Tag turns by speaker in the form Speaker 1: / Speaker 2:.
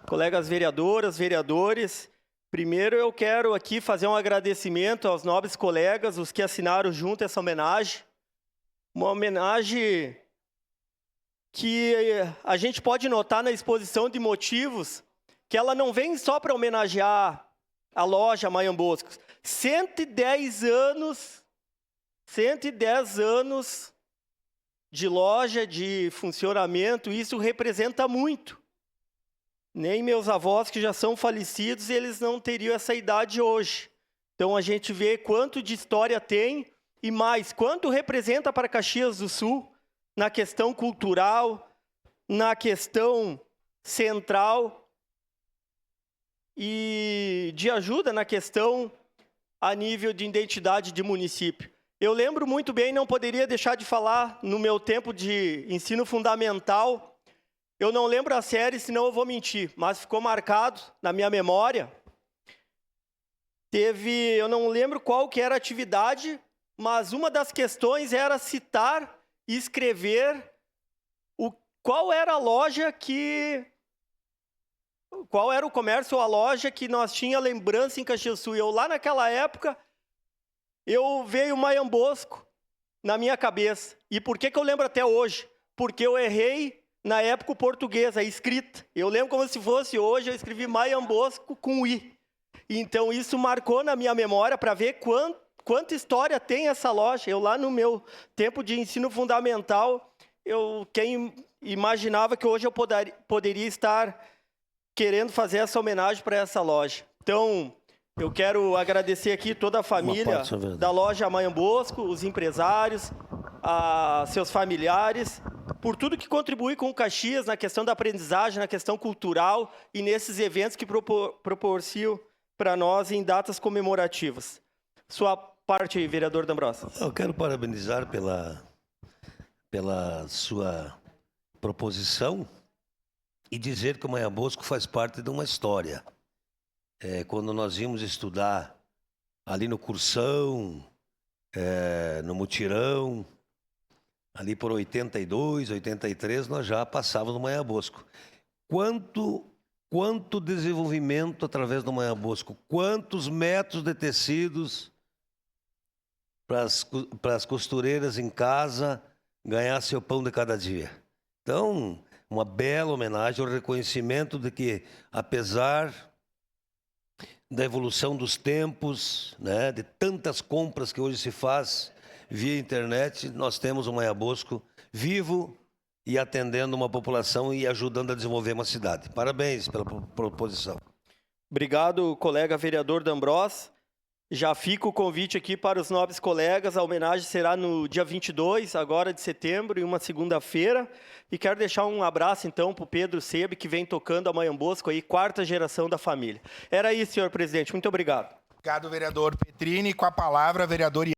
Speaker 1: colegas vereadoras, vereadores, primeiro eu quero aqui fazer um agradecimento aos nobres colegas, os que assinaram junto essa homenagem. Uma homenagem que a gente pode notar na exposição de motivos que ela não vem só para homenagear a loja Maian Bosco. 110 anos de loja, de funcionamento, isso representa muito. Nem meus avós, que já são falecidos, eles não teriam essa idade hoje. Então, a gente vê quanto de história tem e mais, quanto representa para Caxias do Sul na questão cultural, na questão central e de ajuda na questão a nível de identidade de município. Eu lembro muito bem, não poderia deixar de falar, no meu tempo de ensino fundamental, eu não lembro a série, senão eu vou mentir, mas ficou marcado na minha memória. Eu não lembro qual que era a atividade, mas uma das questões era citar e escrever qual era a loja qual era o comércio ou a loja que nós tinha lembrança em Caxias do Sul. Eu lá naquela época, veio Maian Bosco na minha cabeça. E por que eu lembro até hoje? Porque eu errei na época o português, a escrita. Eu lembro como se fosse hoje, eu escrevi Maian Bosco com I. Então isso marcou na minha memória para ver quanta história tem essa loja. Eu lá no meu tempo de ensino fundamental, quem imaginava que hoje eu poderia estar querendo fazer essa homenagem para essa loja. Então, eu quero agradecer aqui toda a família da loja Maian Bosco, os empresários, seus familiares, por tudo que contribui com o Caxias na questão da aprendizagem, na questão cultural e nesses eventos que proporcionam para nós em datas comemorativas. Sua parte, vereador D'Ambrosio.
Speaker 2: Eu quero parabenizar pela sua proposição e dizer que o Maian Bosco faz parte de uma história. Quando nós íamos estudar ali no Cursão, no Mutirão, ali por 82, 83, nós já passávamos no Maian Bosco. Quanto desenvolvimento através do Maian Bosco, quantos metros de tecidos para as costureiras em casa ganhar seu pão de cada dia. Então, uma bela homenagem ao reconhecimento de que, apesar da evolução dos tempos, né, de tantas compras que hoje se faz via internet, nós temos o Maian Bosco vivo e atendendo uma população e ajudando a desenvolver uma cidade. Parabéns pela proposição.
Speaker 1: Obrigado, colega vereador D'Ambrosio. Já fica o convite aqui para os nobres colegas. A homenagem será no dia 22, agora de setembro, em uma segunda-feira. E quero deixar um abraço, então, para o Pedro Sebe, que vem tocando a Maian Bosco, aí, quarta geração da família. Era isso, senhor presidente. Muito obrigado.
Speaker 3: Obrigado, vereador Petrini. Com a palavra, vereador